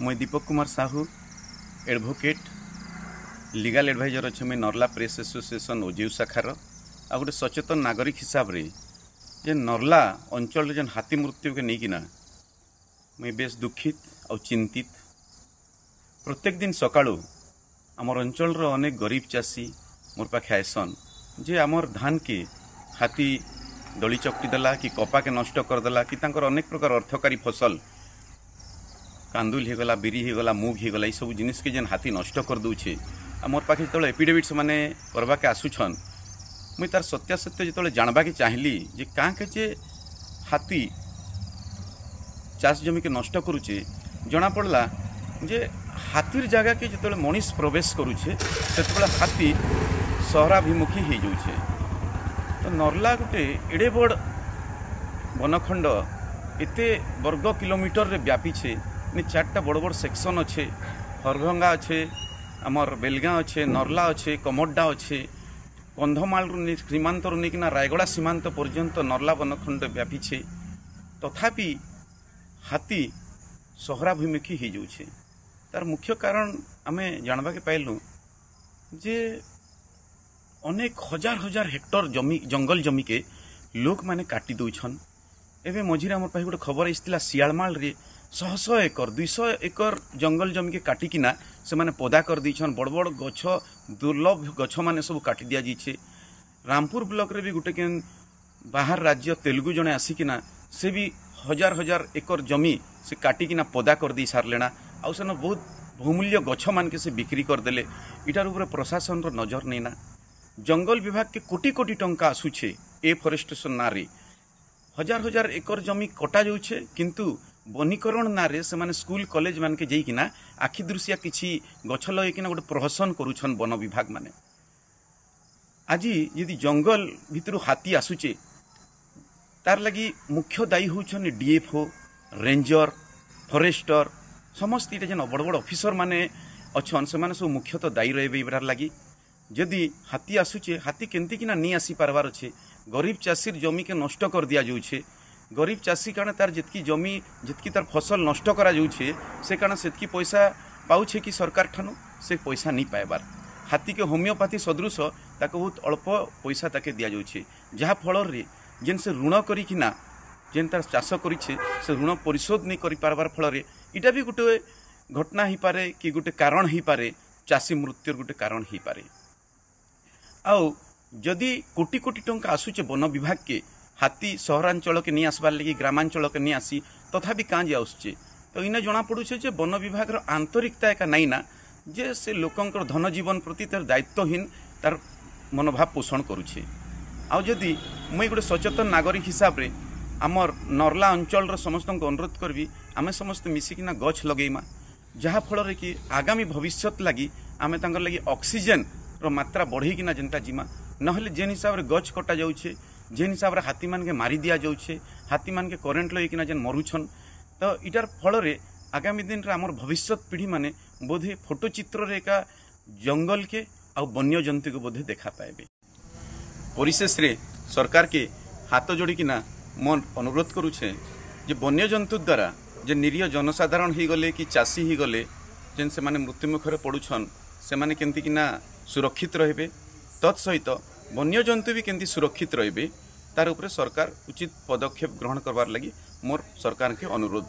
मुई Deepak Kumar Sahu advocate legal adviser अच्छे मुई नर्ला प्रेस एसोसिएशन ओजेयू शाखार आ गोटे सचेतन नागरिक हिसाब रे जे नर्ला अंचल जेन हाथी मृत्यु के नहीं मुई बेस दुखित और चिंतित। प्रत्येक दिन सकाळू आमर अंचल अनेक गरीब चाषी मोर पाखे आयसन जे आमर धान के हाथी दली चकटी देला कि कपा के नष्ट करदेला कि तांकर अनेक प्रकार अर्थकारी फसल कांदुल होगला बिरी होगला मुग होगला ये सब जिनिस के जेन हाथी नष्ट कर दूचे आ मोर पाखे जो एफिडेविट मैंने करवा के आसुछन मुई तार सत्यासत्य जो जानवा के चाहली जे कहाँ के जे हाथी चाष जमी के नष्ट करुचे जना पड़ला जे हाथीर जगह के जो मनीष प्रवेश करुचे से हाथी सहराभिमुखी हो जाऊे। तो नर्ला गोटे एड़े बड़ वनखंड एते वर्ग किलोमीटर रे व्यापी छे चार्टा बड़ बड़ सेक्शन अच्छे हरभंगा अच्छे आमर बेलगाँ अच्छे नर्ला अच्छे कमड्डा अच्छे कंधमाल सीमांत नहीं रायगड़ा सीमांत पर्यंत नर्ला वनखंड व्यापी छे तथापि हाथी सहराभिमुखी हो जाऊे। तार मुख्य कारण आमे जानवा के पाइलु जे अनेक हजार हजार हेक्टर जमी जंगल जमी के लोक माने काटी दौछन। एवं मझीरे आम गोटे खबर आसाला सियालमाल रे 100 एकर 200 एकर जंगल जमी के काटिकिना से माने पदा कर दीछन। बड़ बड़ गछ दुर्लभ गछ माने सब काटी दिया जाइछे। रामपुर ब्लॉक रे भी गोटे के बाहर राज्य तेलुगु जने आसिकिना से भी हजार हजार एकर जमी से काटिकिना पदा कर दी सारलेना आउ सेन बहुत बहुमूल्य गछ मान के से बिक्री करदेले। इटार ऊपर प्रशासन रो नजर नैना। जंगल विभाग के कोटी कोटी टंका आसुछे ए फॉरेस्टेशन ना रे हजार हजार एकर जमी कटा जाउछे किंतु वनीकरण ना रे से माने स्कूल कॉलेज मान के जाइकिना आखि दृश्य किछि गछ लगेकिना गोटे प्रहसन करूछन वन विभाग माने। आज यदि जंगल भितर हाथी आसुचे तार लगी मुख्य दायी होछन डीएफओ रेंजर फॉरेस्टर समस्त इटा जेन बड़ बड़ ऑफिसर माने अच्छन से माने सब मुख्यतः दायी रहे इबार लगी। जदि हाथी आसुचे हाथी केमती किना नहीं आसी पारबार अच्छे गरीब चाषीर जमी के नष्ट कर दिया जाउछे। गरीब चाषी कारण तार जितकी जमी जितकी तार फसल नष्ट करा जाउछे से कारण सेतकी पैसा पाउछे कि सरकार ठानु से पैसा नहीं पाइबार। हाथी के होमियोपैथी सदृश ताके बहुत अल्प पैसा ताके दिया जाउछे जहा फल रे जेन से ऋण करिकिना जेन तार चाष करिछे से ऋण परिशोध नहीं करि पारबार फल रे इटा भी गोटे घटना ही पारे कि गोटे कारण ही पारे चाषी मृत्युर गोटे कारण ही पारे। आउ जदि कोटी कोटी टंका आसुचे वन विभाग के हाथी सहरांचल के नहीं आसबार लगी ग्रामांचल के नहीं आसी तथापि काँ जे आसुचे तो इने जना पड़ुछे जे वन विभाग आंतरिकता एका नाई ना जे से लोकंकर धन जीवन प्रति तार दायित्वहीन तार मनोभाव पोषण करुछे। आउ जदि मुई गोटे सचेतन नागरिक हिसाब रे आमर नर्ला अंचल समस्त अनुरोध करबी आमे समस्त मिसिकिना गछ लगेइमा जहा फल रे कि आगामी भविष्यत लगी आमे तांकर लगी ऑक्सीजन रो मात्रा बढ़ेकिना जनता जीमा नहले जेन हिसाब रे गछ कटा जाउछे जेन हिसाब रे हाथी मान के मारी दिया जाउछे हाथी मान के करेन्ट लगिकिना जेन मरुछन तो इटार फल रे आगामी दिन रे हमर भविष्यत पीढ़ी माने बोधे फोटो चित्र रे का जंगल के आ वन्य जंतु के बोधे देखा पाएबे। परिशेष रे सरकार के हाथ जोड़िकिना मन अनुरोध करुछे जे वन्य जंतु द्वारा जे निरीह जनसाधारण ही गले कि चाषी ही गले जेन से माने मृत्युमुखरे पड़ुछन से माने केमती किना सुरक्षित रहिबे तत्सहित वन्य जंतु भी केमती सुरक्षित रहिबे तार उपरे सरकार उचित पदक्षेप ग्रहण करबार लगी मोर सरकार के अनुरोध।